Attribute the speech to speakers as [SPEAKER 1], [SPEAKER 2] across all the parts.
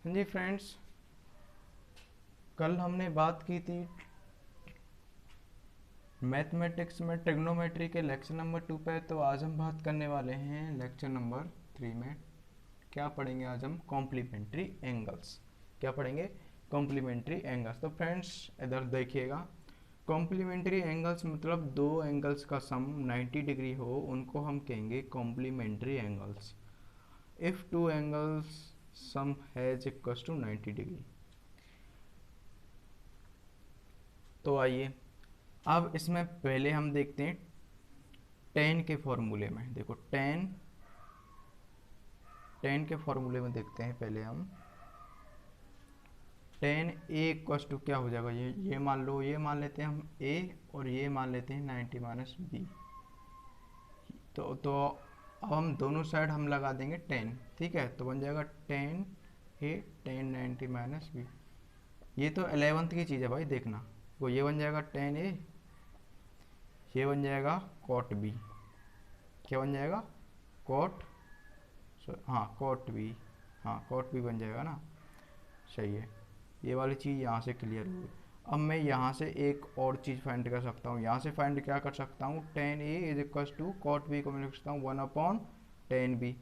[SPEAKER 1] जी friends, कल हमने बात की थी मैथमेटिक्स में ट्रिग्नोमेट्री के लेक्चर नंबर 2 पे। तो आज हम बात करने वाले हैं लेक्चर नंबर 3 में। क्या पढ़ेंगे आज हम? Complementary angles. क्या पढ़ेंगे? Complementary angles. तो फ्रेंड्स इधर देखिएगा, कॉम्प्लीमेंट्री एंगल्स मतलब दो एंगल्स का सम 90 डिग्री हो, उनको हम कहेंगे complementary angles. If two angles sum has equals to 90 degree. तो आइए अब इसमें पहले हम देखते हैं टेन के फॉर्मूले में। देखो टेन के फॉर्मूले में देखते हैं पहले हम। टेन ए इक्वल्स टू क्या हो जाएगा? ये मान लो, ये मान लेते हैं हम ए और ये मान लेते हैं 90 माइनस बी। तो अब हम दोनों साइड हम लगा देंगे टेन, ठीक है? तो बन जाएगा ten A ten 90 minus B. ये तो 11th की चीज़ है भाई, देखना। वो ये बन जाएगा टेन ए, ये बन जाएगा कॉट बी। क्या बन जाएगा? कॉट, हाँ कॉट बी, हाँ कॉट बी बन जाएगा ना। सही है, ये वाली चीज़ यहाँ से क्लियर हुई। अब मैं यहाँ से एक और चीज़ फाइंड कर सकता हूँ। यहाँ से फाइंड क्या कर सकता हूँ? Tan A is equal to cot B को मैं लिख सकता हूँ 1/10 बी,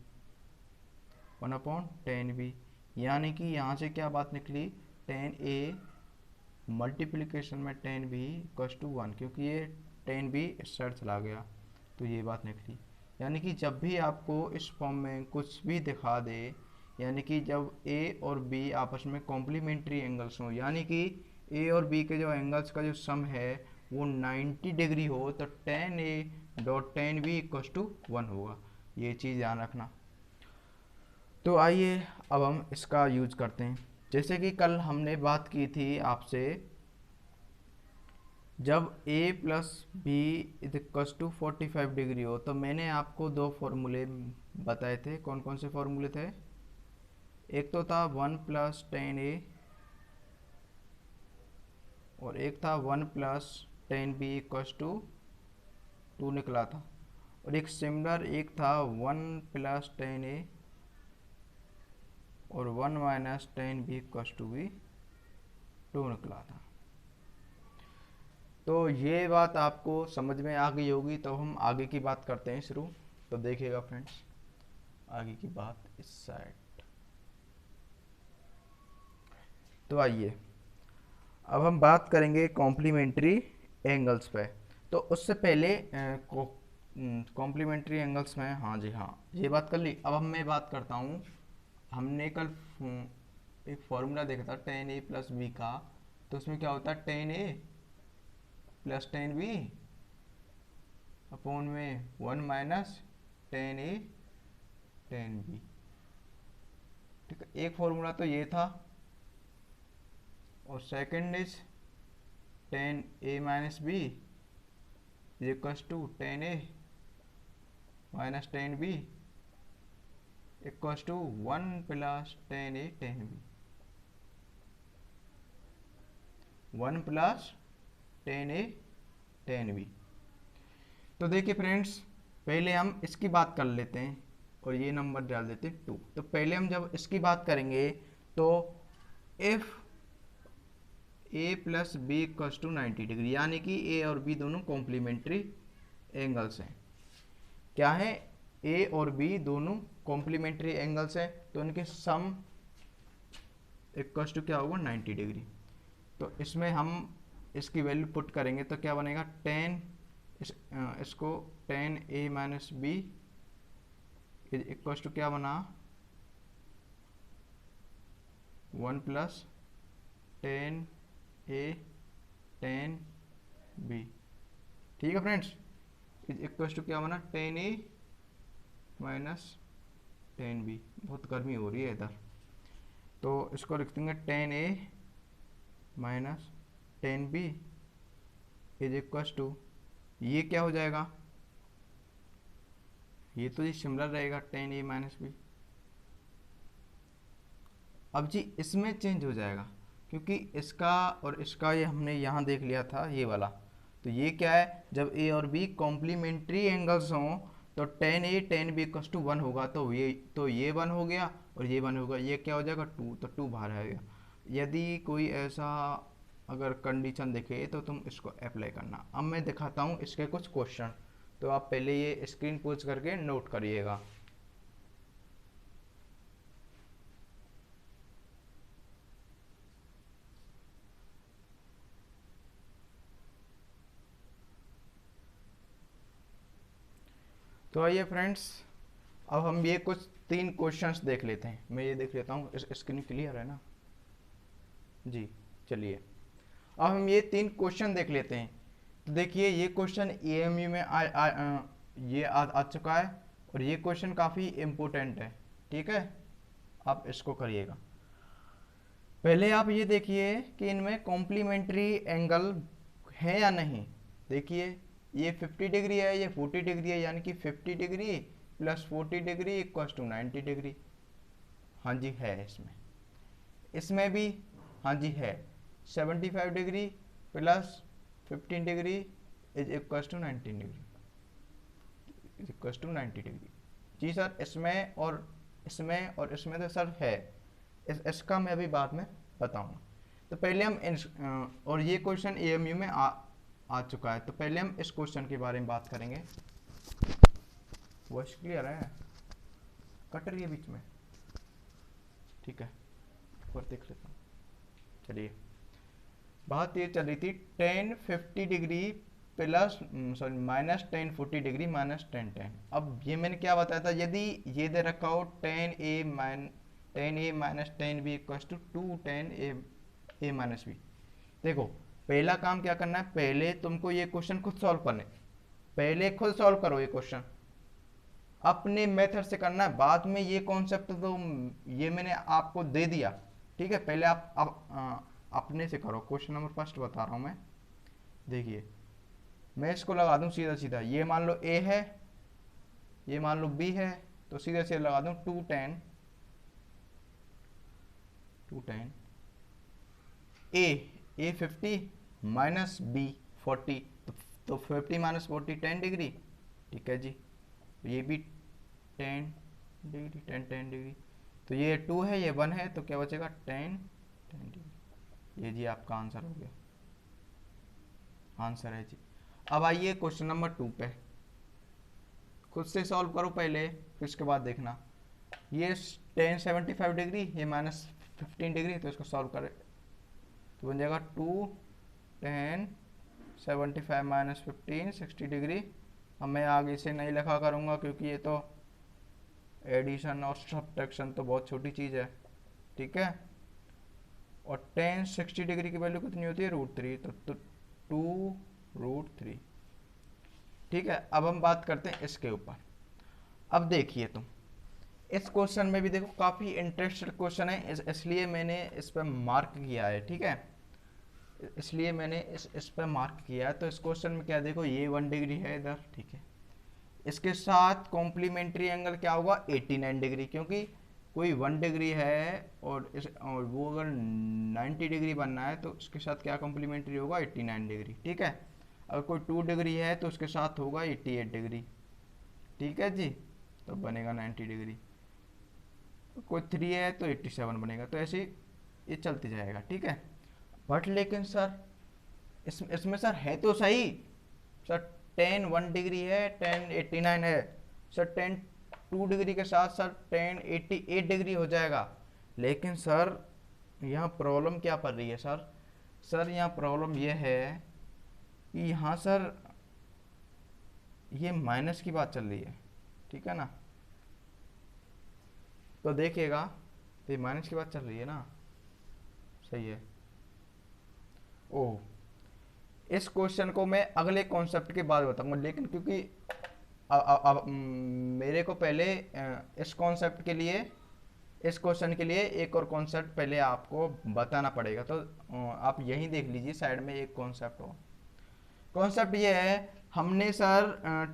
[SPEAKER 1] 1/10 बी। यानी कि यहाँ से क्या बात निकली? टेन ए मल्टीप्लीकेशन में टेन बी इक्वल टू 1, क्योंकि ये टेन बी इस साइड चला गया, तो ये बात निकली। यानी कि जब भी आपको इस फॉर्म में कुछ भी दिखा दे, यानी कि जब ए और बी आपस में कॉम्प्लीमेंट्री एंगल्स हों, यानी कि ए और बी के जो एंगल्स का जो सम है वो 90 डिग्री हो, तो tan A dot tan B equal to 1 होगा। ये चीज़ ध्यान रखना। तो आइए अब हम इसका यूज करते हैं। जैसे कि कल हमने बात की थी आपसे, जब a plus B is equals to 45 degree हो, तो मैंने आपको दो फॉर्मूले बताए थे। कौन कौन से फॉर्मूले थे? एक तो था 1+10a और एक था 1+10b इक्वस टू 2 निकला था। और एक सिमिलर एक था 1+10a और 1-10b इक्वस टू भी 2 निकला था। तो ये बात आपको समझ में आ गई होगी। तो हम आगे की बात करते हैं शुरू। तो देखिएगा फ्रेंड्स, आगे की बात इस साइड। तो आइए अब हम बात करेंगे कॉम्प्लीमेंट्री एंगल्स पे। तो उससे पहले कॉम्प्लीमेंट्री एंगल्स में, हाँ जी हाँ, ये बात कर ली। अब मैं बात करता हूँ, हमने कल एक फॉर्मूला देखा था टेन ए प्लस बी का। तो उसमें क्या होता है? Ten A plus tan B upon में 1-10a 10b। ठीक है, एक फॉर्मूला तो ये था। और second is tan A minus B is equals to tan A minus tan B equals to 1+10a 10b, 1+10a 10b। तो देखिए फ्रेंड्स, पहले हम इसकी बात कर लेते हैं और ये नंबर डाल देते हैं 2। तो पहले हम जब इसकी बात करेंगे तो if A plus B equals to 90 degree, यानी कि ए और बी दोनों कॉम्प्लीमेंट्री एंगल्स हैं। क्या है? ए और बी दोनों कॉम्प्लीमेंट्री एंगल्स हैं, तो इनके सम इक्वल्स टू क्या होगा? 90 डिग्री। तो इसमें हम इसकी वैल्यू पुट करेंगे तो क्या बनेगा? इसको tan A minus B is equals to क्या बना? 1+10a 10b। ठीक है फ्रेंड्स, इज इक्वल्स टू क्या बना? Ten A minus 10b। बहुत गर्मी हो रही है इधर, तो इसको लिख देंगे tan A minus 10b is equals to, ये क्या हो जाएगा? ये तो जी सिमिलर रहेगा टेन ए माइनस बी। अब जी इसमें चेंज हो जाएगा, क्योंकि इसका और इसका ये हमने यहाँ देख लिया था ये वाला। तो ये क्या है? जब ए और बी कॉम्प्लीमेंट्री एंगल्स हों तो tan A tan B equal to 1 होगा, तो ये 1 हो गया और ये 1 होगा, ये क्या हो जाएगा 2, तो 2 बाहर आएगा। यदि कोई ऐसा अगर कंडीशन दिखे तो तुम इसको अप्लाई करना। अब मैं दिखाता हूँ इसके कुछ क्वेश्चन, तो आप पहले ये स्क्रीन पोज करके नोट करिएगा। तो आइए फ्रेंड्स, अब हम ये कुछ 3 क्वेश्चंस देख लेते हैं। मैं ये देख लेता हूँ, स्क्रीन क्लियर है ना जी। चलिए अब हम ये 3 क्वेश्चन देख लेते हैं। तो देखिए ये क्वेश्चन एएमयू में आ चुका है और ये क्वेश्चन काफ़ी इम्पोर्टेंट है, ठीक है, आप इसको करिएगा। पहले आप ये देखिए कि इनमें कॉम्प्लीमेंट्री एंगल है या नहीं। देखिए ये 50 डिग्री है, ये 40 डिग्री है, यानी कि 50 degree plus 40 degree equals to 90 degree. हाँ जी है इसमें भी हाँ जी है। 75 degree plus 15 degree is equals to 19 degree, is equals to 90 degree. जी सर, इसमें और इसमें तो सर है, इसका मैं अभी बाद में बताऊंगा। तो पहले हम और ये क्वेश्चन एएमयू में आ चुका है, तो पहले हम इस क्वेश्चन के बारे में बात करेंगे। वॉइस क्लियर है? कट रही है बीच में? ठीक है, और देख लेता हूँ। चलिए बात ये चल रही थी ten 50 degree plus minus 10 40 degree minus 10 10। अब ये मैंने क्या बताया था, यदि ये दे रखा हो 10a minus 10b equals to 2 10a minus b। देखो पहला काम क्या करना है, पहले तुमको ये क्वेश्चन खुद सॉल्व करने, पहले खुद सॉल्व करो ये क्वेश्चन अपने मेथड से करना है। बाद में ये कॉन्सेप्ट तो ये मैंने आपको दे दिया, ठीक है, पहले आप अपने से करो। क्वेश्चन नंबर फर्स्ट बता रहा हूँ मैं। देखिए मैं इसको लगा दूं सीधा सीधा, ये मान लो a है, ये मान लो b है, तो सीधे से लगा दूं 2 10 a 50 माइनस b 40, तो 50 माइनस 40 10 डिग्री, ठीक है जी। ये भी 10 डिग्री 10 डिग्री, तो ये 2 है ये 1 है, तो क्या बचेगा 10 डिग्री। ये जी आपका आंसर हो गया, आंसर है जी। अब आइए क्वेश्चन नंबर 2 पे, खुद से सॉल्व करो पहले, फिर उसके बाद देखना। ये 10 75 डिग्री, ये माइनस 15 डिग्री, तो इसको सॉल्व करें तो बन जाएगा 2 10 75 माइनस 15 60 डिग्री। अब मैं आगे से नहीं लिखा करूँगा क्योंकि ये तो एडिशन और सब्ट्रैक्शन तो बहुत छोटी चीज़ है, ठीक है। और 10 60 डिग्री की वैल्यू कितनी होती है √3, तो 2√3, ठीक है। अब हम बात करते हैं इसके ऊपर। अब देखिए तुम इस क्वेश्चन में भी देखो काफ़ी इंटरेस्टेड क्वेश्चन है, इसलिए मैंने इस पर मार्क किया है, ठीक है, इसलिए मैंने इस पर मार्क किया है। तो इस क्वेश्चन में क्या देखो, ये 1 डिग्री है इधर, ठीक है, इसके साथ कॉम्प्लीमेंट्री एंगल क्या होगा 89 डिग्री, क्योंकि कोई 1 डिग्री है और वो अगर 90 डिग्री बनना है तो इसके साथ क्या कॉम्प्लीमेंट्री होगा 89 डिग्री, ठीक है। अगर कोई 2 डिग्री है तो उसके साथ होगा 88 डिग्री, ठीक है जी, तो बनेगा 90 डिग्री। कोई 3 है तो 87 बनेगा, तो ऐसे ये चलते जाएगा, ठीक है। बट लेकिन सर इसमें सर है तो सही सर, 10 1 डिग्री है, 10 89 है सर, 10 2 डिग्री के साथ सर 10 88 डिग्री हो जाएगा। लेकिन सर यहाँ प्रॉब्लम क्या पड़ रही है सर यहाँ प्रॉब्लम ये है कि यहाँ सर ये माइनस की बात चल रही है, ठीक है ना, तो देखिएगा तो ये माइनस की बात चल रही है ना, सही है। ओह, इस क्वेश्चन को मैं अगले कॉन्सेप्ट के बाद बताऊंगा, लेकिन क्योंकि अब मेरे को पहले इस कॉन्सेप्ट के लिए, इस क्वेश्चन के लिए एक और कॉन्सेप्ट पहले आपको बताना पड़ेगा। तो आप यहीं देख लीजिए साइड में एक कॉन्सेप्ट हो। कॉन्सेप्ट ये है, हमने सर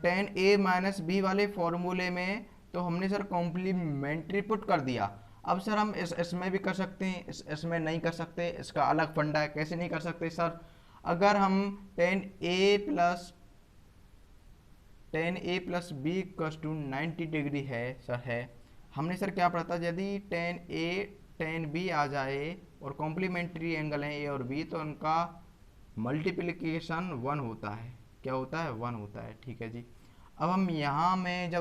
[SPEAKER 1] 10a माइनस बी वाले फॉर्मूले में तो हमने सर कॉम्प्लीमेंट्री पुट कर दिया। अब सर हम इसमें भी कर सकते हैं, इसमें नहीं कर सकते, इसका अलग फंडा है। कैसे नहीं कर सकते सर, अगर हम 10a plus tan A plus B equals to 90 degree है सर, है। हमने सर क्या पढ़ा था, यदि टेन ए टेन बी आ जाए और कॉम्प्लीमेंट्री एंगल है ए और बी, तो उनका मल्टीप्लिकेशन 1 होता है। क्या होता है? 1 होता है, ठीक है जी। अब हम यहाँ में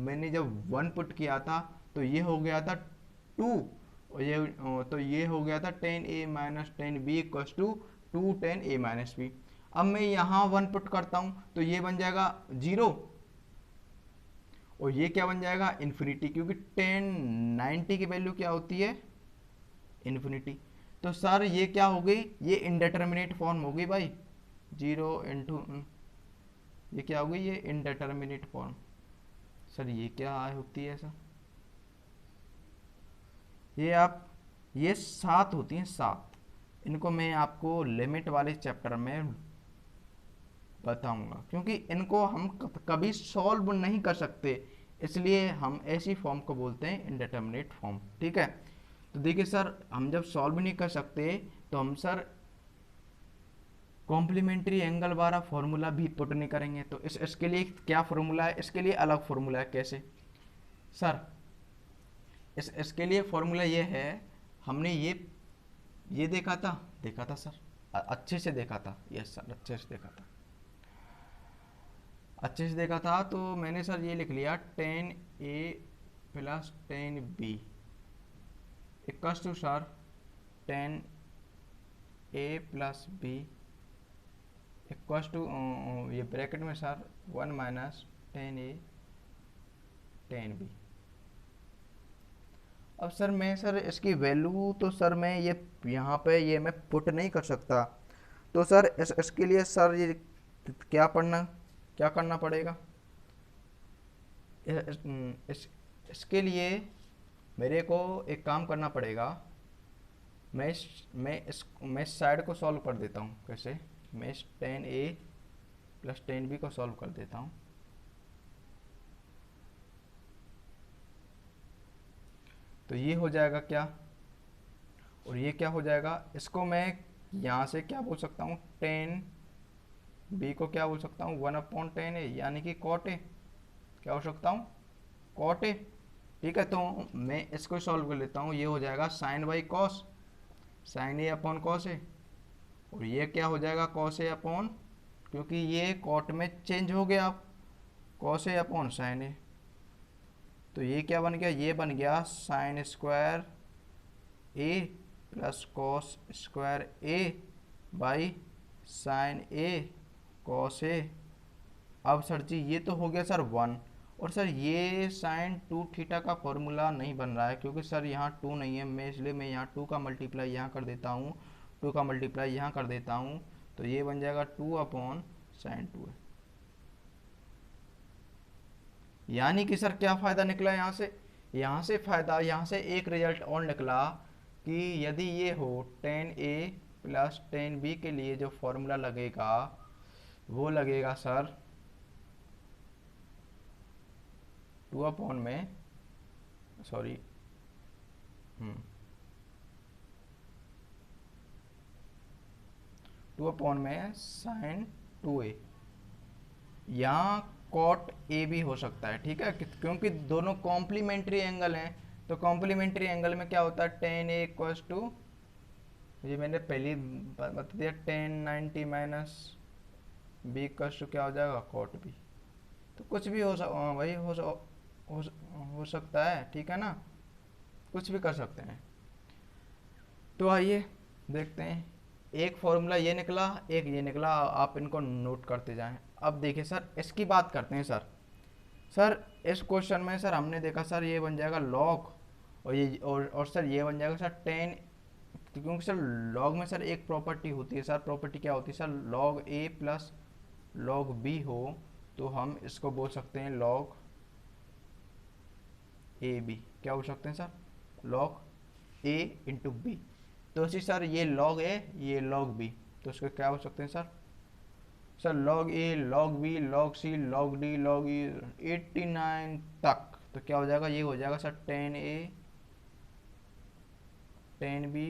[SPEAKER 1] मैंने जब 1 पुट किया था तो ये हो गया था 2, और ये तो ये हो गया था tan A minus tan B equals to 2 tan A minus B. अब मैं यहाँ 1 पुट करता हूँ तो ये बन जाएगा 0, और ये क्या बन जाएगा? इन्फिनिटी, क्योंकि टेन 90 की वैल्यू क्या होती है? इन्फिनिटी। तो सर ये क्या हो गई? ये इनडेटर्मिनेट फॉर्म हो गई भाई, 0 इंटू, ये क्या हो गई? ये इनडेटर्मिनेट फॉर्म। सर ये क्या होती है सर? ये 7 होती हैं, 7। इनको मैं आपको लिमिट वाले चैप्टर में बताऊंगा, क्योंकि इनको हम कभी सॉल्व नहीं कर सकते, इसलिए हम ऐसी फॉर्म को बोलते हैं इनडेटर्मिनेट फॉर्म, ठीक है। तो देखिए सर, हम जब सॉल्व नहीं कर सकते तो हम सर कॉम्प्लीमेंट्री एंगल वाला फॉर्मूला भी पुट नहीं करेंगे। तो इसके लिए क्या फॉर्मूला है? इसके लिए अलग फॉर्मूला है। कैसे सर? इसके लिए फॉर्मूला ये है, हमने ये देखा था सर, अच्छे से देखा था, यस सर, अच्छे से देखा था। तो मैंने सर ये लिख लिया, tan A plus tan B equals to sir tan A plus B equals to, ये ब्रैकेट में sir 1 minus tan A tan B. अब सर इसकी वैल्यू तो सर मैं ये यहाँ पे ये मैं पुट नहीं कर सकता। तो सर इसके लिए सर ये क्या करना पड़ेगा? इसके लिए मेरे को एक काम करना पड़ेगा। मैं इस साइड को सॉल्व कर देता हूँ। कैसे? मैं इस ten A plus tan B को सॉल्व कर देता हूँ। तो ये हो जाएगा क्या, और ये क्या हो जाएगा? इसको मैं यहाँ से क्या बोल सकता हूँ? टेन बी को क्या बोल सकता हूँ? 1/10 ए, यानी कि कॉट ए। क्या हो सकता हूँ? कॉट ए, ठीक है। तो मैं इसको सॉल्व कर लेता हूँ। ये हो जाएगा sine by cos, sine A upon cos A, और ये क्या हो जाएगा? कॉस ए अपॉन, क्योंकि ये कॉट में चेंज हो गया, अब cos A upon sine A. तो ये क्या बन गया? ये बन गया sine square A plus cos square A by sine A cos A. अब सर जी ये तो हो गया सर 1, और सर ये साइन 2 थीटा का फॉर्मूला नहीं बन रहा है, क्योंकि सर यहाँ 2 नहीं है, इसलिए मैं यहाँ 2 का मल्टीप्लाई यहाँ कर देता हूँ, 2 का मल्टीप्लाई यहाँ कर देता हूँ। तो ये बन जाएगा 2 अपॉन साइन 2 है। यानी कि सर क्या फ़ायदा निकला यहाँ से? यहाँ से एक रिजल्ट और निकला कि यदि ये हो ten A plus tan B के लिए जो फॉर्मूला लगेगा वो लगेगा सर 2 अपॉन में, सॉरी 2 अपॉन में साइन 2a, यहाँ कॉट ए भी हो सकता है, ठीक है, क्योंकि दोनों कॉम्प्लीमेंट्री एंगल हैं। तो कॉम्प्लीमेंट्री एंगल में क्या होता है? टेन ए इक्वल्स टू, ये मैंने पहले बता दिया, tan 90 minus B equals to क्या हो जाएगा? Cot B. तो कुछ भी वही हो सकता है, ठीक है ना, कुछ भी कर सकते हैं। तो आइए देखते हैं, एक फॉर्मूला ये निकला, एक ये निकला, आप इनको नोट करते जाएं। अब देखिए सर, इसकी बात करते हैं सर इस क्वेश्चन में सर हमने देखा सर ये बन जाएगा लॉग, और ये और सर ये बन जाएगा सर टेन, क्योंकि सर लॉग में सर एक प्रॉपर्टी होती है सर, प्रॉपर्टी क्या होती है सर? लॉग ए प्लस लॉग बी हो तो हम इसको बोल सकते हैं लॉग ए बी। क्या बोल सकते हैं सर? लॉग ए इंटू बी। तो इसी सर ये लॉग ए, ये लॉग बी, तो इसको क्या बोल सकते हैं सर लॉग ए, log B, log c, log D, log ई, 89 तक। तो क्या हो जाएगा? ये हो जाएगा sir tan A, tan B,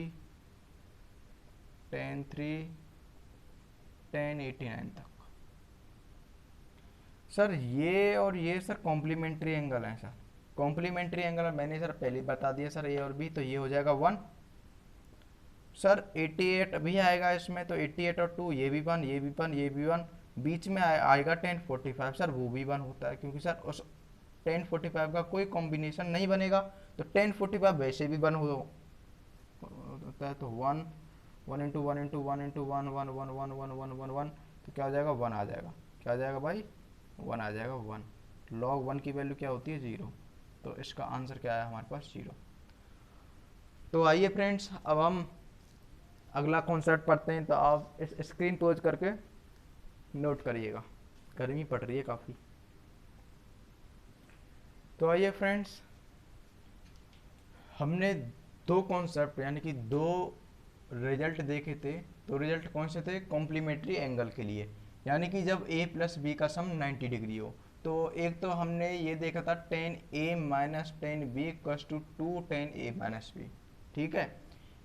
[SPEAKER 1] ten 3, ten 89 तक। सर ये और ये सर कॉम्प्लीमेंट्री एंगल है सर, कॉम्प्लीमेंट्री एंगल मैंने सर पहले ही बता दिया सर, ए और बी, तो ये हो जाएगा 1। सर 88 भी आएगा इसमें, तो 88 और 2, ये भी 1, ये भी 1, ये भी 1, बीच में आएगा 1045 सर, वो भी 1 होता है, क्योंकि सर उस 1045 का कोई कॉम्बिनेशन नहीं बनेगा, तो 1045 वैसे भी 1 होता है, तो 1 1 इंटू 1 इंटू 1 इंटू 1 1 1 1 1 1 1 1, तो क्या हो जाएगा 1 आ जाएगा, क्या आ जाएगा भाई 1 आ जाएगा 1। लॉग 1 की वैल्यू क्या होती है 0, तो इसका आंसर क्या है हमारे पास 0। तो आइए फ्रेंड्स अब हम अगला कॉन्सेप्ट पढ़ते हैं, तो आप इस स्क्रीन पोज करके नोट करिएगा, गर्मी पड़ रही है काफ़ी। तो आइए फ्रेंड्स, हमने दो कॉन्सेप्ट यानी कि दो रिजल्ट देखे थे, तो रिजल्ट कौन से थे, कॉम्प्लीमेंट्री एंगल के लिए, यानी कि जब a प्लस बी का सम 90 डिग्री हो। तो एक तो हमने ये देखा था tan a minus tan B equals to 2 tan a minus B, ठीक है।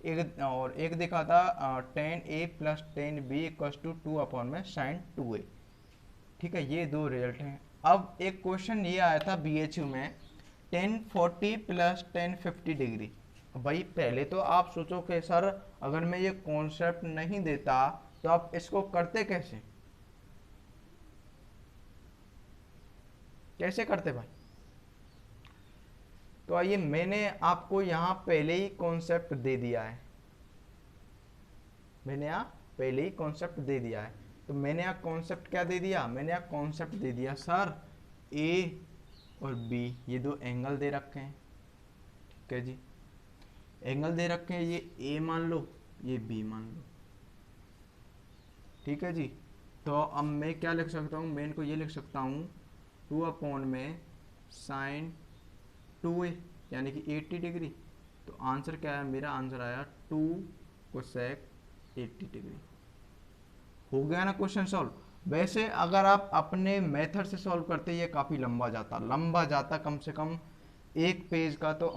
[SPEAKER 1] एक देखा था tan a plus tan b equals to 2 upon में sin 2a, ठीक है। ये दो रिजल्ट हैं। अब एक क्वेश्चन ये आया था BHU में 1040 प्लस 1050 डिग्री। भाई पहले तो आप सोचो कि सर अगर मैं ये कॉन्सेप्ट नहीं देता तो आप इसको करते कैसे, कैसे करते भाई। तो आइए मैंने आपको यहाँ पहले ही कॉन्सेप्ट दे दिया है, मैंने यहाँ पहले ही कॉन्सेप्ट दे दिया है। तो मैंने यहाँ कॉन्सेप्ट क्या दे दिया, मैंने यहाँ कॉन्सेप्ट दे दिया सर A और B ये दो एंगल दे रखे हैं, ठीक है जी, एंगल दे रखे हैं, ये A मान लो, ये B मान लो, ठीक है जी। तो अब मैं क्या लिख सकता हूँ, मैं इनको ये लिख सकता हूँ 2 अपॉन में साइन 2a यानी कि 80 डिग्री। तो आंसर क्या है, मेरा आंसर आया 2 कोसेक 80 डिग्री। हो गया ना क्वेश्चन सॉल्व। वैसे अगर आप अपने मेथड से सॉल्व करते ये काफ़ी लंबा जाता, कम से कम एक पेज का तो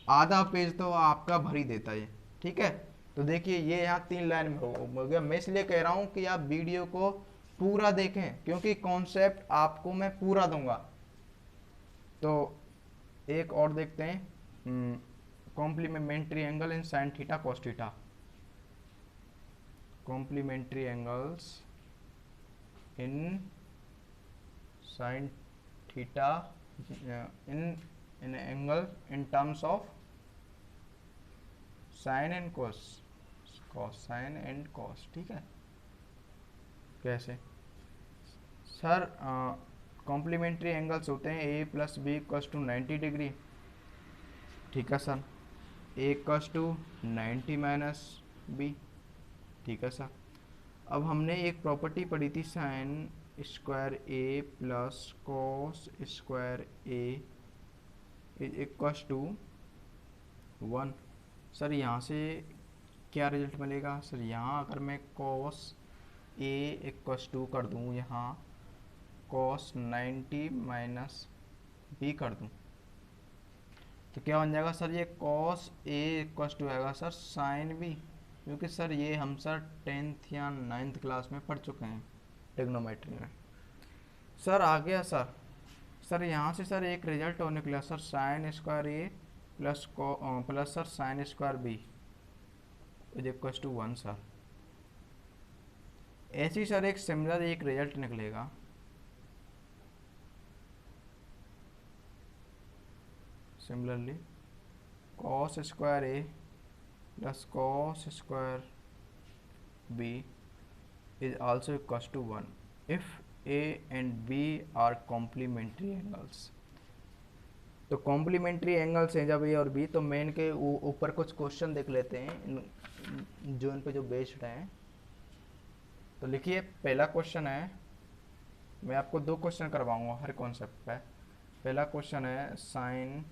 [SPEAKER 1] आधा पेज तो आपका भर ही देता है, ठीक है। तो देखिए ये यहाँ 3 लाइन में हो गया। मैं इसलिए कह रहा हूँ कि आप वीडियो को पूरा देखें, क्योंकि कॉन्सेप्ट आपको मैं पूरा दूंगा। तो एक और देखते हैं, complementary angle in sine theta cos theta, complementary angles in sine theta in angle in terms of sine and cos, sine and cos, ठीक है। कैसे सर, कॉम्प्लीमेंट्री एंगल्स होते हैं a plus B equals to 90 degree, ठीक है sir, a equals to 90 minus B, ठीक है sir. अब हमने एक प्रॉपर्टी पढ़ी थी sine square a plus cos square a equals to 1। Sir यहाँ से क्या रिजल्ट मिलेगा, सर यहाँ अगर मैं कॉस a इक्वल्स टू कर दूँ, यहाँ कॉस 90 माइनस बी कर दूँ, तो क्या बन जाएगा सर, ये कॉस a इक्वल्स टू आएगा सर साइन बी, क्योंकि सर ये हम सर 10th या 9th क्लास में पढ़ चुके हैं ट्रिग्नोमेट्री में। सर आ गया सर यहाँ से सर एक रिजल्ट और निकला sir sine square A plus sir sine square B is equals to 1 sir. ऐसी सर एक सिमिलर एक रिजल्ट निकलेगा, similarly cos square A plus cos square B is also equals to 1 if a and b are complementary angles। तो complementary angles हैं जब ए और B, तो मैं इनके ऊपर कुछ क्वेश्चन देख लेते हैं जो इन पे जो बेस्ड हैं। तो लिखिए पहला क्वेश्चन है, मैं आपको 2 क्वेश्चन करवाऊंगा हर कॉन्सेप्ट पे। पहला क्वेश्चन है sine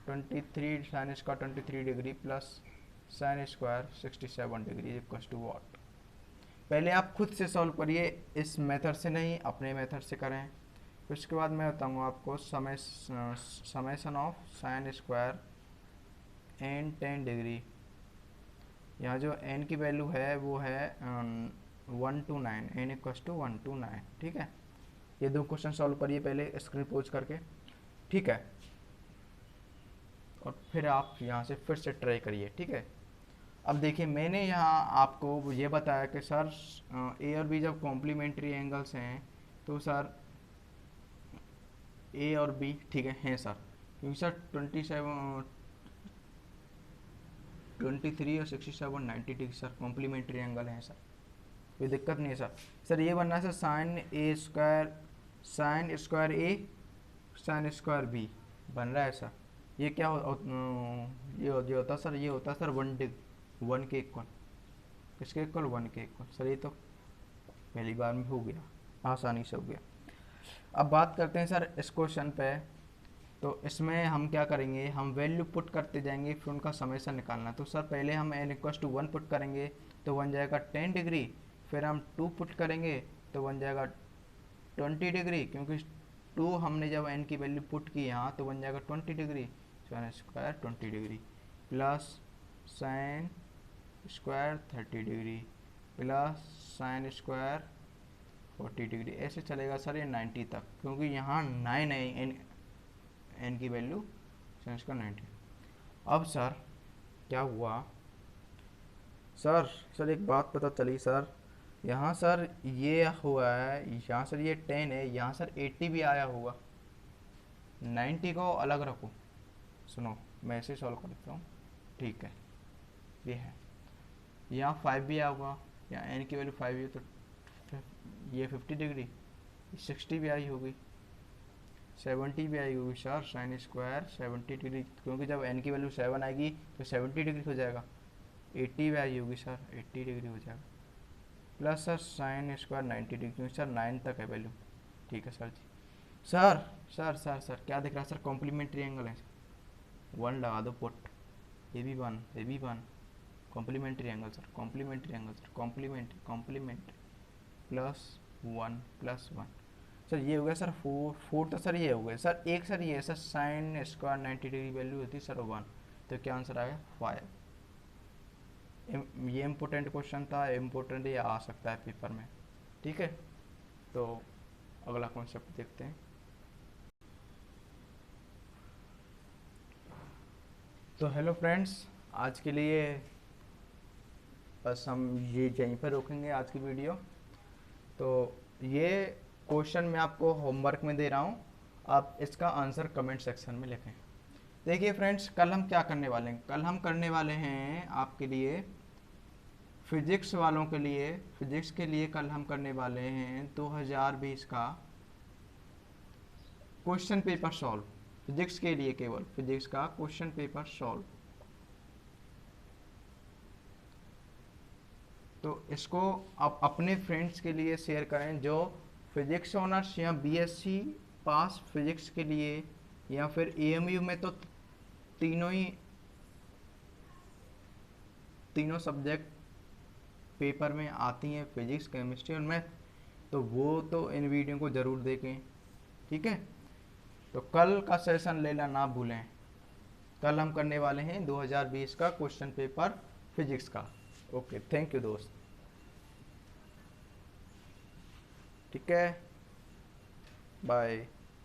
[SPEAKER 1] 23 sine square 23 degree plus sine square 67 degree equals to what. पहले आप खुद से सॉल्व करिए, इस मेथड से नहीं, अपने मेथड से करें। फिर उसके बाद मैं बताऊंगा आपको summation of sine square N 10 degree. यहाँ जो एन की वैल्यू है वो है 1 to 9, N equals to 1 to 9, ठीक है। ये 2 क्वेश्चन सॉल्व करिए पहले स्क्रीन पोज करके, ठीक है, और फिर आप यहाँ से फिर से ट्राई करिए, ठीक है। अब देखिए मैंने यहाँ आपको ये बताया कि सर ए और बी जब कॉम्प्लीमेंट्री एंगल्स हैं तो सर ए और बी ठीक है हैं सर, क्योंकि सर 23 और 67 90 डिग्री सर कॉम्प्लीमेंट्री एंगल हैं सर, कोई दिक्कत नहीं है सर। सर ये बनना है सर साइन स्क्वायर ए साइन स्क्वायर बी बन रहा है सर। ये क्या ये होता सर, ये होता सर 1 के इक्वल, किसके इक्वल 1 के इक्वल सर। ये तो पहली बार में हो गया, आसानी से हो गया। अब बात करते हैं सर इस क्वेश्चन पे, तो इसमें हम क्या करेंगे, हम वैल्यू पुट करते जाएंगे फिर उनका समेशन निकालना। तो सर पहले हम n=1 पुट करेंगे तो बन जाएगा 10 डिग्री, फिर हम 2 पुट करेंगे तो बन जाएगा 20 डिग्री, क्योंकि 2 हमने जब n की वैल्यू पुट की यहाँ तो बन जाएगा 20 degree, sine square 20 degree plus sine square 30 degree plus sine square 40 degree, ऐसे चलेगा सर ये 90 तक, क्योंकि यहाँ 9 है n की वैल्यू, साइन स्क्वायर 90। अब सर क्या हुआ सर एक बात पता चली सर, यहाँ सर ये हुआ है, यहाँ सर ये 10 है, यहाँ सर 80 भी आया होगा। 90 को अलग रखो, सुनो मैं ऐसे सॉल्व करता हूँ, ठीक है, ये है, यहाँ 5 भी आया होगा, यहाँ n की वैल्यू 5 है तो ये 50 डिग्री, 60 भी आई होगी, 70 भी आई होगी सर, साइन स्क्वायर 70 डिग्री, क्योंकि जब n की वैल्यू 7 आएगी तो 70 डिग्री हो जाएगा, 80 भी आई होगी सर, 80 डिग्री हो जाएगा, plus sir sine square 90 degree, क्योंकि सर 9 तक है वैल्यू, ठीक है सर जी। सर क्या दिख रहा है सर, कॉम्प्लीमेंट्री एंगल है, 1 लगा दो पुट, ये भी 1 complementary angle sir, complementary plus 1 sir, ये हो गया सर 4 तो सर ये हो गया सर, एक सर ये sir sine square 90 degree value होती है सर 1, तो क्या आंसर आएगा 5। ये इम्पोर्टेंट क्वेश्चन था, इम्पोर्टेंट ये आ सकता है पेपर में, ठीक है। तो अगला कॉन्सेप्ट देखते हैं। तो हेलो फ्रेंड्स, आज के लिए बस हम ये यहीं पर रोकेंगे आज की वीडियो। तो ये क्वेश्चन मैं आपको होमवर्क में दे रहा हूँ, आप इसका आंसर कमेंट सेक्शन में लिखें। देखिए फ्रेंड्स, कल हम क्या करने वाले हैं, कल हम करने वाले हैं आपके लिए फिजिक्स वालों के लिए, फिजिक्स के लिए कल हम करने वाले हैं 2020 का क्वेश्चन पेपर सॉल्व, फिजिक्स के लिए केवल फिजिक्स का क्वेश्चन पेपर सॉल्व। तो इसको आप अपने फ्रेंड्स के लिए शेयर करें जो फिजिक्स ऑनर्स या बीएससी पास फिजिक्स के लिए, या फिर एएमयू में तो तीनों सब्जेक्ट पेपर में आती हैं, फिजिक्स केमिस्ट्री और मैथ, तो वो तो इन वीडियो को ज़रूर देखें, ठीक है। तो कल का सेशन लेना ना भूलें, कल हम करने वाले हैं 2020 का क्वेश्चन पेपर फिजिक्स का। ओके, थैंक यू दोस्त, ठीक है, बाय।